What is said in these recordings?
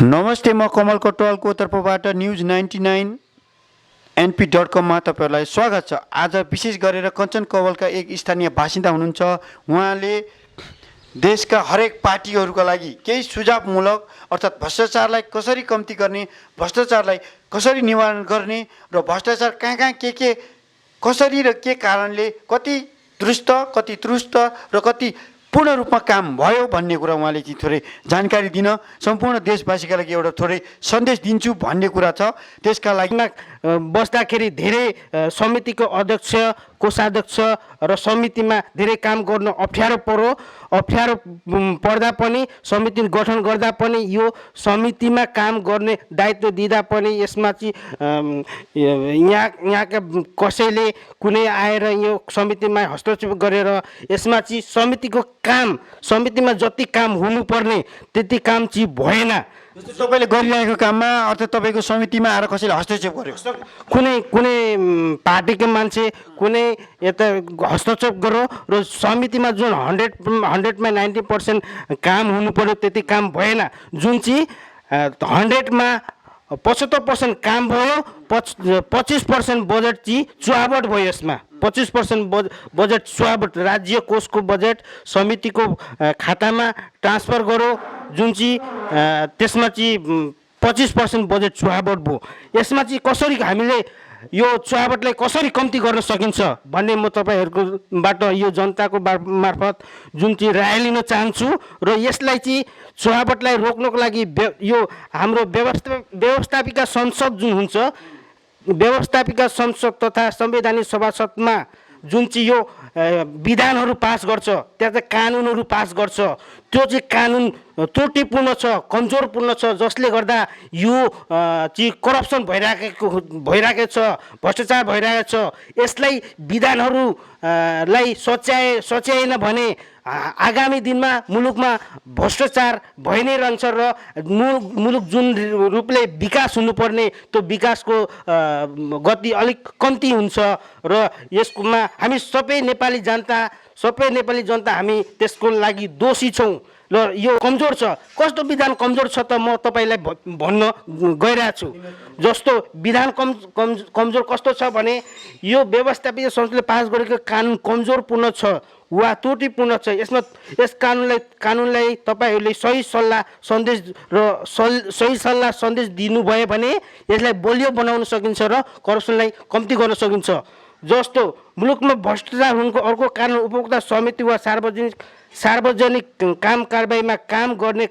नमस्ते, म कमल कटवालको तर्फबाट न्युज 99 np.com मा तपाईहरुलाई स्वागत छ। आज विशेष गरेर कञ्चन कवलका एक स्थानीय बासिन्दा हुनुहुन्छ। उहाँले देशका हरेक पार्टीहरूका लागि केही सुझावमूलक अर्थात् भ्रष्टाचारलाई कसरी कम्ती गर्ने, भ्रष्टाचारलाई कसरी निवारण गर्ने र भ्रष्टाचार कहाँ के कसरी र के कारणले कति दुष्ट, कति त्रुष्ट र कति पूर्ण रूपमा काम भयो भन्ने कुरा उहाँले चाहिँ थोरै जानकारी दिन सम्पूर्ण देशवासीका लागि एउटा थोरै सन्देश दिन्छु भन्ने कुरा छ। त्यसका लागि बस्दाखेरि धेरै समितिको अध्यक्ष, कोषाध्यक्ष र समितिमा धेरै काम गर्न अप्ठ्यारो पर्दा पनि समिति गठन गर्दा पनि यो समितिमा काम गर्ने दायित्व दिँदा पनि यसमा चाहिँ यहाँका कसैले कुनै आएर यो समितिमा हस्तक्षेप गरेर यसमा चाहिँ समितिमा जति काम हुनुपर्ने त्यति काम चाहिँ भएन। तपाईँले गरिरहेको काममा अर्थात् तपाईँको समितिमा आएर कसैले हस्तक्षेप गर्यो, कुनै पार्टीको मान्छे कुनै यता हस्तक्षेप गर्यो र समितिमा जुन 100मा 90% काम हुनु पर्यो त्यति काम भएन। जुन चाहिँ 100मा 75% काम भयो, 25% बजेट चाहिँ चुहावट भयो। यसमा 25% बजेट चुहावट, राज्य कोषको बजेट समितिको खातामा ट्रान्सफर गर्यो, जुन चाहिँ त्यसमा चाहिँ 25% बजेट चुहावट भयो। यसमा चाहिँ कसरी हामीले यो चुहावटलाई कसरी कम्ती गर्न सकिन्छ भन्ने म तपाईहरुकोबाट यो जनताको मार्फत जुन चाहिँ राय लिन चाहन्छु र यसलाई चाहिँ चुहावटलाई रोक्नको लागि यो हाम्रो व्यवस्थापिका संसद जुन हुन्छ, व्यवस्थापिका संसद तथा संवैधानिक सभासदमा जुन चाहिँ यो विधानहरू पास गर्छ, त्यहाँ चाहिँ कानुनहरू पास गर्छ, त्यो चाहिँ कानुन त्रुटिपूर्ण छ, कमजोरपूर्ण छ, जसले गर्दा यो चाहिँ करप्सन भइरहेको छ, भ्रष्टाचार भइरहेको छ। यसलाई विधानहरूलाई सच्याएन भने आगामी दिनमा मुलुकमा भ्रष्टाचार भइ नै रहन्छ र मुलुक जुन रूपले विकास हुनुपर्ने त्यो विकासको गति अलिक कम्ती हुन्छ र यसमा हामी सबै नेपाली जनता हामी त्यसको लागि दोषी छौँ र यो कमजोर छ। कस्तो विधान कमजोर छ त म तपाईँलाई भन्न गइरहेको छु। जस्तो विधान कमजोर कस्तो छ भने यो व्यवस्थापित संसदले पास गरेको कानुन कमजोरपूर्ण छ वा त्रुटिपूर्ण छ। यस कानुनलाई तपाईहरूले सही सल्लाह सन्देश दिनुभयो भने यसलाई बलियो बनाउन सकिन्छ र करप्सनलाई कम्ती गर्न सकिन्छ। जस्तो मुलुकमा भ्रष्टाचार हुनुको अर्को कारण उपभोक्ता समिति वा सार्वजनिक काम कारबाहीमा काम गर्ने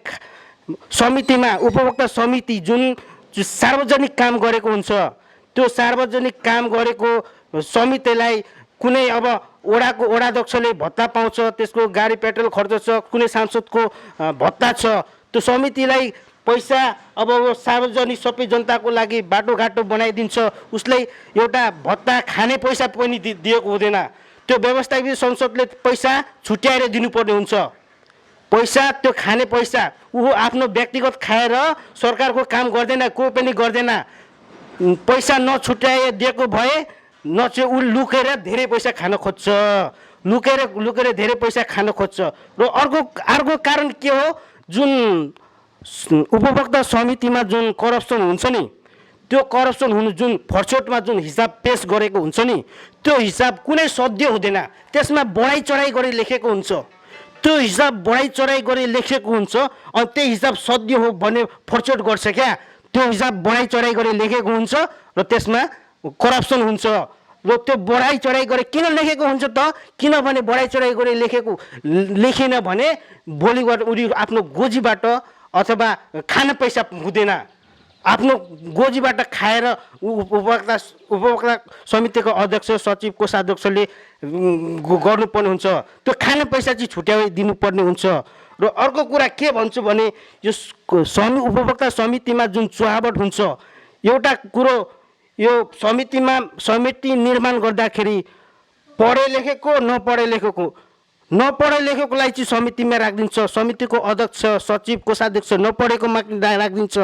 समितिमा उपभोक्ता समिति जुन सार्वजनिक काम गरेको हुन्छ, त्यो सार्वजनिक काम गरेको समितिलाई कुनै अब वडाध्यक्षले भत्ता पाउँछ, त्यसको गाडी पेट्रोल खर्च छ, कुनै सांसदको भत्ता छ, त्यो समितिलाई पैसा अब सार्वजनिक सबै जनताको लागि बाटोघाटो बनाइदिन्छ, उसलाई एउटा भत्ता खाने पैसा पनि दिएको हुँदैन। त्यो व्यवस्थापित संसदले पैसा छुट्याएर दिनुपर्ने हुन्छ। पैसा त्यो खाने पैसा ऊ आफ्नो व्यक्तिगत खाएर सरकारको काम गर्दैन, कोही पनि गर्दैन। पैसा नछुट्याए दिएको भए नचे ऊ लुकेर धेरै पैसा खान खोज्छ, लुकेर धेरै पैसा खान खोज्छ। र अर्को कारण के हो, जुन उपभोक्ता समितिमा जुन करप्सन हुन्छ नि, त्यो करप्सन हुनु जुन फर्चोटमा जुन हिसाब पेश गरेको हुन्छ नि, त्यो हिसाब कुनै सत्य हुँदैन। त्यसमा बढाइ चढाइ गरी लेखेको हुन्छ, त्यो हिसाब बढाइ चढाइ गरी लेखेको हुन्छ। अनि त्यो हिसाब सत्य हो भने फर्चोट गर्छ क्या, त्यो हिसाब बढाइ चढाइ गरी लेखेको हुन्छ र त्यसमा करप्सन हुन्छ। र त्यो बढाइ चढाइ गरी किन लेखेको हुन्छ त? किनभने बढाइ चढाइ गरी लेखेन भने भोलिबाट उनी आफ्नो गोजीबाट अथवा खान पैसा हुँदैन, आफ्नो गोजीबाट खाएर उपभोक्ता समितिको अध्यक्ष, सचिव, कोषाध्यक्षले गर्नुपर्ने हुन्छ। त्यो खाने पैसा चाहिँ छुट्याइदिनु पर्ने हुन्छ। र अर्को कुरा के भन्छु भने यो उपभोक्ता समितिमा जुन चुहावट हुन्छ, एउटा कुरो यो समिति निर्माण गर्दाखेरि पढे लेखेको नपढे लेखेकोलाई चाहिँ समितिमा राखिदिन्छ, समितिको अध्यक्ष, सचिव, कोषाध्यक्ष नपढेकोमा राखिदिन्छ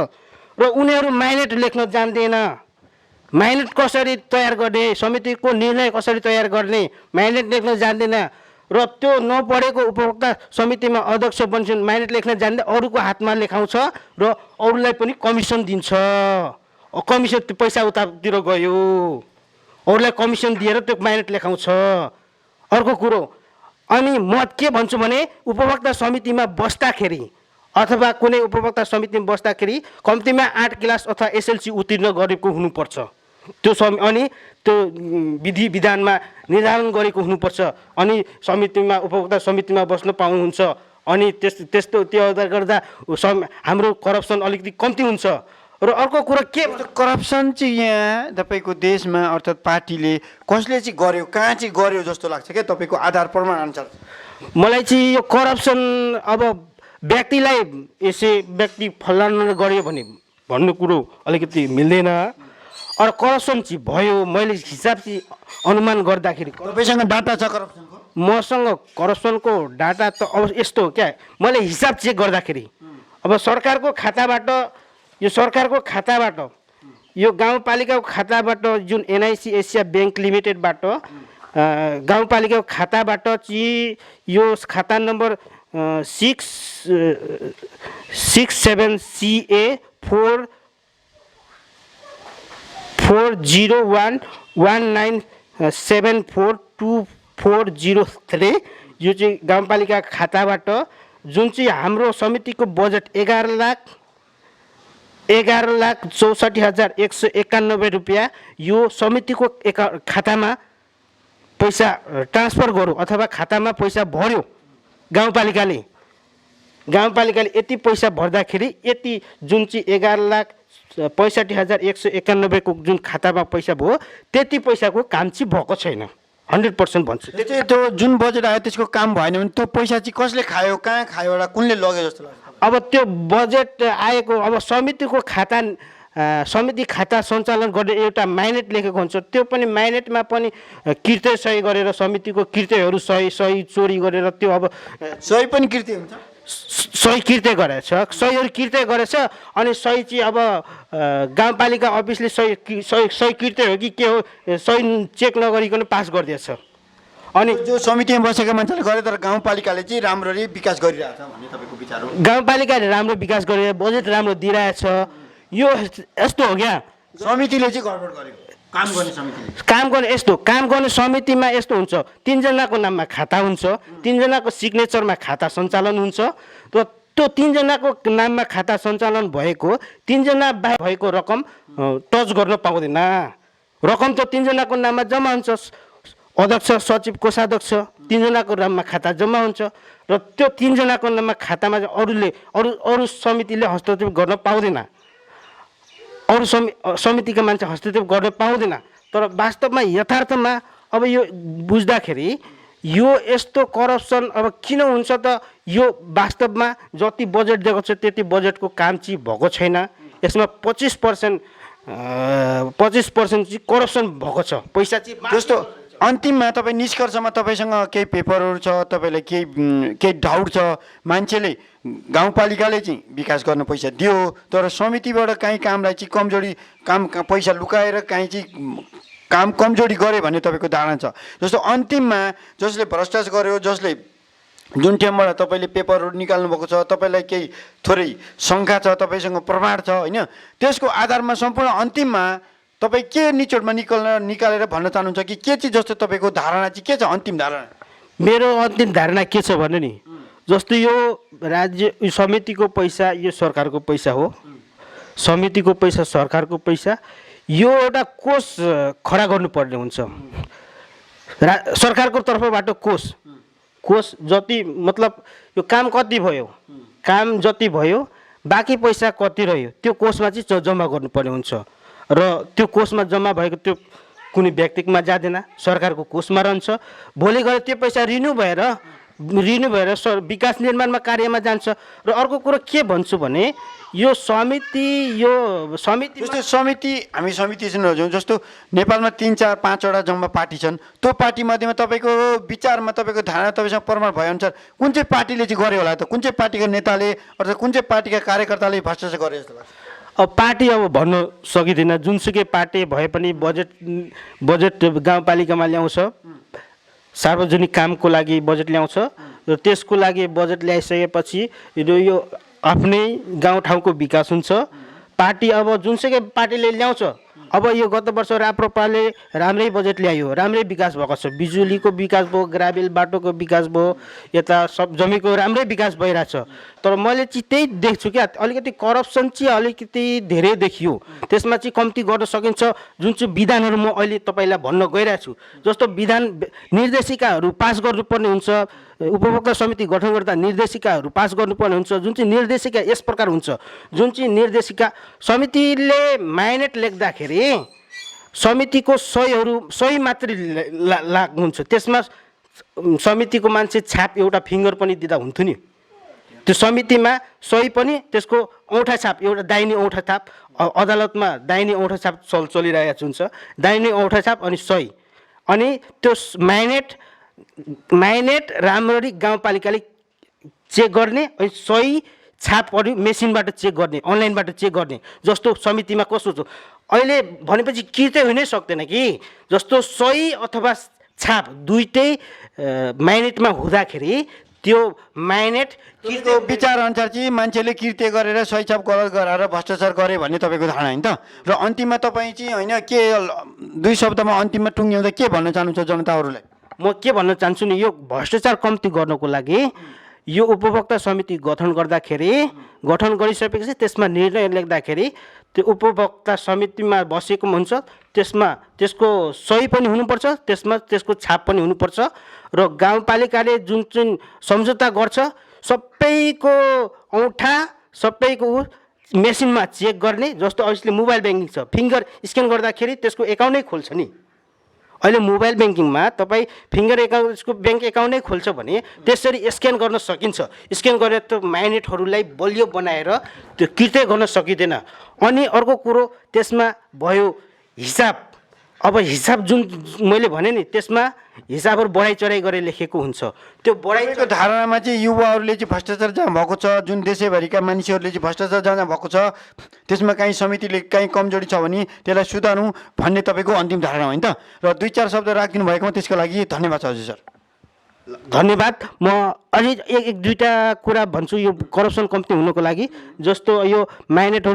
र उनीहरू माइनेट लेख्न जान्दैन। माइनेट कसरी तयार गर्ने, समितिको निर्णय कसरी तयार गर्ने माइनेट लेख्न जान्दैन र त्यो नपढेको उपभोक्ता समितिमा अध्यक्ष बन्छन्, माइनेट लेख्न जान्दै अरूको हातमा लेखाउँछ र अरूलाई पनि कमिसन दिन्छ। कमिसन त्यो पैसा उतातिर गयो, अरूलाई कमिसन दिएर त्यो माइनेट लेखाउँछ। अर्को कुरो, अनि म के भन्छु भने उपभोक्ता समितिमा बस्दाखेरि अथवा कुनै उपभोक्ता समितिमा बस्दाखेरि कम्तीमा 8 क्लास अथवा एसएलसी उत्तीर्ण गरेको हुनुपर्छ। त्यो अनि त्यो विधि विधानमा निर्धारण गरेको हुनुपर्छ, अनि समितिमा उपभोक्ता समितिमा बस्न पाउनुहुन्छ। अनि त्यस्तो त्यो गर्दा हाम्रो करप्सन अलिकति कम्ती हुन्छ। र अर्को कुरो के करप्सन चाहिँ यहाँ तपाईँको देशमा अर्थात् पार्टीले कसले चाहिँ गर्यो, कहाँ चाहिँ गर्यो जस्तो लाग्छ क्या तपाईँको आधार प्रमाण अनुसार? मलाई चाहिँ यो करप्सन अब व्यक्तिलाई यसै व्यक्ति फलाना गर्यो भने भन्ने कुरो अलिकति मिल्दैन। अरू करप्सन चाहिँ भयो, मैले हिसाब चाहिँ अनुमान गर्दाखेरि तपाईँसँग डाटा छ करप्सनको? मसँग करप्सनको डाटा त अब यस्तो हो क्या, मैले हिसाब चेक गर्दाखेरि अब सरकारको खाताबाट यो गाउँपालिकाको खाताबाट जुन एनआइसी एसिया ब्याङ्क लिमिटेडबाट गाउँपालिकाको खाताबाट चाहिँ यो खाता नम्बर 67CA 40119742403 यो चाहिँ गाउँपालिका खाताबाट जुन चाहिँ हाम्रो समितिको बजेट 11,64,191 रुपियाँ यो समितिको खातामा पैसा ट्रान्सफर गरौँ अथवा खातामा पैसा भर्यो गाउँपालिकाले यति पैसा भर्दाखेरि यति जुन चाहिँ 11,65,191 को जुन खातामा पैसा भयो त्यति पैसाको काम चाहिँ भएको छैन। 100% भन्छु। त्यो जुन बजेट आयो त्यसको काम भएन भने त्यो पैसा चाहिँ कसले खायो, कहाँ खायो, एउटा कुनले लग्यो जस्तो लाग्छ? अब त्यो बजेट आएको अब समितिको समिति खाता सञ्चालन गर्ने एउटा माइनेट लेखेको हुन्छ, त्यो पनि माइनेटमा पनि कृत्य सही गरेर समितिको कृत्यहरू सही चोरी गरेर त्यो अब सही पनि कृत्य हुन्छ, सही कृत्य गरेछ, सहीहरू कृत्य गरेछ। अनि सही चाहिँ अब गाउँपालिका अफिसले सही कृत्य हो कि के हो सही चेक नगरिकन पास गरिदिएछ। अनि जो समितिमा बसेका मान्छेले गरे तर गाउँपालिकाले चाहिँ राम्ररी विकास गरिरहेछ भन्ने तपाईँको विचार हो? गाउँपालिकाले राम्रो विकास गरेर बजेट राम्रो दिइरहेछ, यो यस्तो हो क्या। समितिले चाहिँ गडबड गरेको, काम गर्ने समितिले काम गर्ने समितिमा यस्तो हुन्छ, 3 जनाको नाममा खाता हुन्छ, 3 जनाको सिग्नेचरमा खाता सञ्चालन हुन्छ र त्यो 3 जनाको नाममा खाता सञ्चालन भएको 3 जना बाहेक भएको रकम टच गर्न पाउँदैन। रकम त 3 जनाको नाममा जम्मा हुन्छ, अध्यक्ष सचिव कोषाध्यक्ष 3 जनाको नाममा खाता जम्मा हुन्छ र त्यो 3 जनाको नाममा खातामा अरू समितिले हस्तक्षेप गर्न पाउँदैन, अरू समितिका मान्छे हस्तक्षेप गर्न पाउँदैन। तर वास्तवमा यथार्थमा अब यो बुझ्दाखेरि यो यस्तो करप्सन अब किन हुन्छ त? यो वास्तवमा जति बजेट दिएको छ त्यति बजेटको काम चाहिँ भएको छैन। यसमा 25% चाहिँ करप्सन भएको छ, पैसा चाहिँ जस्तो अन्तिममा तपाईँ निष्कर्षमा तपाईँसँग केही पेपरहरू छ, तपाईँलाई केही डाउट छ, मान्छेले गाउँपालिकाले चाहिँ विकास गर्न पैसा दियो तर समितिबाट काहीँ कामलाई चाहिँ कमजोरी पैसा लुकाएर काहीँ चाहिँ काम कमजोरी गऱ्यो भन्ने तपाईँको धारणा छ। जस्तो अन्तिममा जसले भ्रष्टाचार गर्यो, जसले जुन टाइमबाट तपाईँले पेपरहरू निकाल्नु भएको छ, तपाईँलाई केही थोरै शङ्का छ, तपाईँसँग प्रमाण छ होइन, त्यसको आधारमा सम्पूर्ण अन्तिममा तपाईँ के निचोडमा निकालेर भन्न चाहनुहुन्छ कि के चाहिँ जस्तो तपाईँको धारणा चाहिँ के छ? अन्तिम धारणा मेरो अन्तिम धारणा के छ भने नि, जस्तो यो राज्य समितिको पैसा यो सरकारको पैसा हो, समितिको पैसा सरकारको पैसा, यो एउटा कोष खडा गर्नुपर्ने हुन्छ सरकारको तर्फबाट। कोष जति मतलब यो काम कति भयो, काम जति भयो बाँकी पैसा कति रह्यो त्यो कोषमा चाहिँ जम्मा गर्नुपर्ने हुन्छ र त्यो कोषमा जम्मा भएको त्यो कुनै व्यक्तिमा जाँदैन, सरकारको कोषमा रहन्छ। भोलि गएर त्यो पैसा रिन्यू भएर विकास निर्माणमा कार्यमा जान्छ। र अर्को कुरो के भन्छु भने यो समिति जस्तो हामी समिति चाहिँ जस्तो नेपालमा 3, 4, 5वटा जम्मा पार्टी छन्, त्यो पार्टी मध्येमा तपाईँको विचारमा तपाईँको धारणा तपाईँसँग प्रमाण भएअनुसार कुन चाहिँ पार्टीले चाहिँ गर्यो होला त? कुन चाहिँ पार्टीका नेताले अथवा कुन चाहिँ पार्टीका कार्यकर्ताले भ्रष्टाचार गरे जस्तो लाग्छ? अब पार्टी अब भन्न सकिँदैन, जुनसुकै पार्टी भए पनि बजेट गाउँपालिकामा ल्याउँछ, सार्वजनिक कामको लागि बजेट ल्याउँछ र त्यसको लागि बजेट ल्याइसकेपछि यो आफ्नै गाउँठाउँको विकास हुन्छ। पार्टी अब जुनसुकै पार्टीले ल्याउँछ, अब यो गत वर्ष राप्रपाले राम्रै बजेट ल्यायो, राम्रै विकास भएको छ, बिजुलीको विकास भयो, ग्राभेल बाटोको विकास भयो, यता सब जमीको राम्रै विकास भइरहेछ। तर मैले चाहिँ त्यही देख्छु क्या, अलिकति करप्सन चाहिँ अलिकति धेरै देखियो, त्यसमा चाहिँ कम्ती गर्न सकिन्छ। जुन चाहिँ विधानहरू म अहिले तपाईँलाई भन्न गइरहेको छु, जस्तो विधान निर्देशिकाहरू पास गर्नुपर्ने हुन्छ, उपभोक्ता समिति गठन गर्दा निर्देशिकाहरू पास गर्नुपर्ने हुन्छ, जुन चाहिँ निर्देशिका यस प्रकार हुन्छ, जुन चाहिँ निर्देशिका समितिले माइनेट लेख्दाखेरि समितिको सही मात्रै हुन्छ, त्यसमा समितिको मान्छे छाप एउटा फिङ्गर पनि दिँदा हुन्थ्यो नि। त्यो समितिमा सही पनि, त्यसको औँठा छाप एउटा दाहिने औँठा छाप, अदालतमा दाहिने औँठा छाप चलिरहेको हुन्छ, दाहिने औँठा छाप अनि सही, अनि त्यो माइनेट राम्ररी गाउँपालिकाले चेक गर्ने, अनि सही छापहरू मेसिनबाट चेक गर्ने, अनलाइनबाट चेक गर्ने। जस्तो समितिमा कस्तो छ अहिले भनेपछि किर्तै हुनै सक्दैन कि, जस्तो सही अथवा छाप दुइटै माइनेटमा हुँदाखेरि त्यो माइनेट किर्ते विचार अनुसार चाहिँ मान्छेले किर्ते गरेर सही छाप गलत गराएर भ्रष्टाचार गरे भन्ने तपाईँको धारणा होइन त? र अन्तिममा तपाईँ चाहिँ होइन के दुई शब्दमा अन्तिममा टुङ्ग्याउँदा के भन्न चाहनुहुन्छ जनताहरूलाई? म के भन्न चाहन्छु नि, यो भ्रष्टाचार कम्ती गर्नको लागि यो उपभोक्ता समिति गठन गरिसकेपछि त्यसमा निर्णय लेख्दाखेरि त्यो उपभोक्ता समितिमा बसेको हुन्छ, त्यसमा त्यसको सही पनि हुनुपर्छ, त्यसमा त्यसको छाप पनि हुनुपर्छ, र गाउँपालिकाले जुन चाहिँ सम्झौता गर्छ सबैको औँठा सबैको मेसिनमा चेक गर्ने। जस्तो अहिले मोबाइल ब्याङ्किङ छ, फिङ्गर स्क्यान गर्दाखेरि त्यसको एकाउन्टै खोल्छ नि। अहिले मोबाइल ब्याङ्किङमा तपाईँ फिङ्गर एकाउन्टको ब्याङ्क एकाउन्टै खोल्छ भने त्यसरी स्क्यान गर्न सकिन्छ। स्क्यान गरेर त्यो माइनेटहरूलाई बलियो बनाएर त्यो किर्तै गर्न सकिँदैन। अनि अर्को कुरो त्यसमा भयो हिसाब। अब हिसाब जुन मैले भने नि, त्यसमा हिसाबहरू बढाइ चढाइ गरेर लेखेको हुन्छ। त्यो बढाइको धारणामा चाहिँ युवाहरूले चाहिँ भ्रष्टाचार जहाँ भएको छ, जुन देशैभरिका मानिसहरूले चाहिँ भ्रष्टाचार जहाँ भएको छ, त्यसमा काहीँ समितिले काहीँ कमजोरी छ भने त्यसलाई सुधार्नु भन्ने तपाईँको अन्तिम धारणा होइन त? र दुई चार शब्द राखिदिनु भएकोमा त्यसको लागि धन्यवाद छ हजुर सर। धन्यवाद। म अझै एक दुईवटा कुरा भन्छु यो करप्सन कम्ती हुनको लागि। जस्तो यो माइनेटमा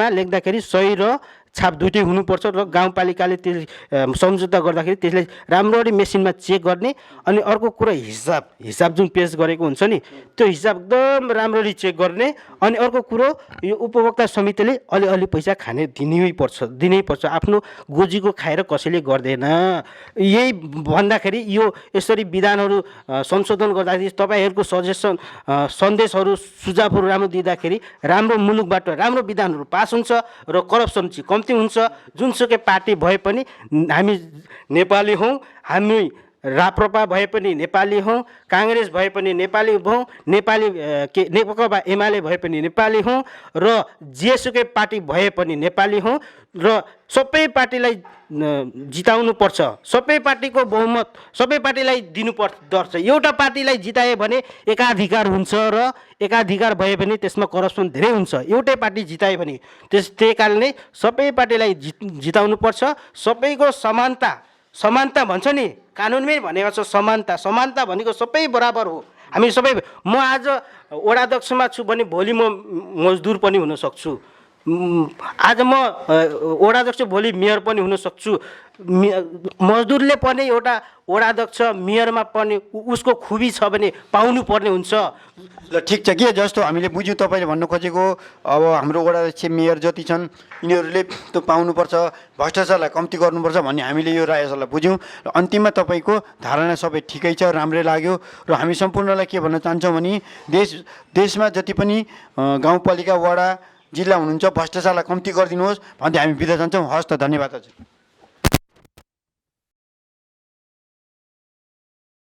लेख्दाखेरि सही र छाप दुइटै हुनुपर्छ, र गाउँपालिकाले त्यो सम्झौता गर्दाखेरि त्यसलाई राम्ररी मेसिनमा चेक गर्ने। अनि अर्को कुरा हिसाब जुन पेस गरेको हुन्छ नि, त्यो हिसाब एकदम राम्ररी चेक गर्ने। अनि अर्को कुरो यो उपभोक्ता समितिले अलिअलि पैसा दिनै पर्छ, आफ्नो गोजीको खाएर कसैले गर्दैन। यही भन्दाखेरि यो यसरी विधानहरू संशोधन गर्दाखेरि तपाईँहरूको सन्देशहरू सुझावहरू राम्रो दिँदाखेरि राम्रो मुलुकबाट राम्रो विधानहरू पास हुन्छ र करप्सन चाहिँ कम्ती हुन्छ। जुनसुकै पार्टी भए पनि हामी नेपाली हौँ, हामी राप्रपा भए पनि नेपाली हौँ, काङ्ग्रेस भए पनि नेपाली हौँ, नेकपा एमाले भए पनि नेपाली हौँ, र जेसुकै पार्टी भए पनि नेपाली हौँ, र सबै पार्टीलाई जिताउनुपर्छ। सबै पार्टीको बहुमत सबै पार्टीलाई दिनुपर्छ। एउटा पार्टीलाई जितायो भने एकाधिकार हुन्छ, र एकाधिकार भए पनि त्यसमा करप्सन धेरै हुन्छ। एउटै पार्टी जितायो भने त्यही कारणले सबै पार्टीलाई जिताउनुपर्छ। सबैको समानता भन्छ नि, कानुनमै भनेको छ समानता भनेको सबै बराबर हो। हामी सबै, म आज वडाध्यक्षमा छु भने भोलि म मजदुर पनि हुन सक्छु, आज म वडाध्यक्ष भोलि मेयर पनि हुन सक्छु। मजदुरले पनि एउटा वडाध्यक्ष मेयरमा पनि उसको खुबी छ भने पाउनुपर्ने हुन्छ। ल ठिक छ के, जस्तो हामीले बुझ्यौँ तपाईँले भन्नु खोजेको, अब हाम्रो वडाध्यक्ष मेयर जति छन् यिनीहरूले त्यो पाउनुपर्छ, भ्रष्टाचारलाई कम्ती गर्नुपर्छ भन्ने हामीले यो रायसरलाई बुझ्यौँ। र अन्तिममा तपाईँको धारणा सबै ठिकै छ, राम्रै लाग्यो। र हामी सम्पूर्णलाई के भन्न चाहन्छौँ भने देशमा जति पनि गाउँपालिका वडा जिल्ला हुनुहुन्छ भ्रष्टाचारलाई कम्ती गरिदिनुहोस् भन्दै हामी बिदा जान्छौँ। हस् त, धन्यवाद हजुर।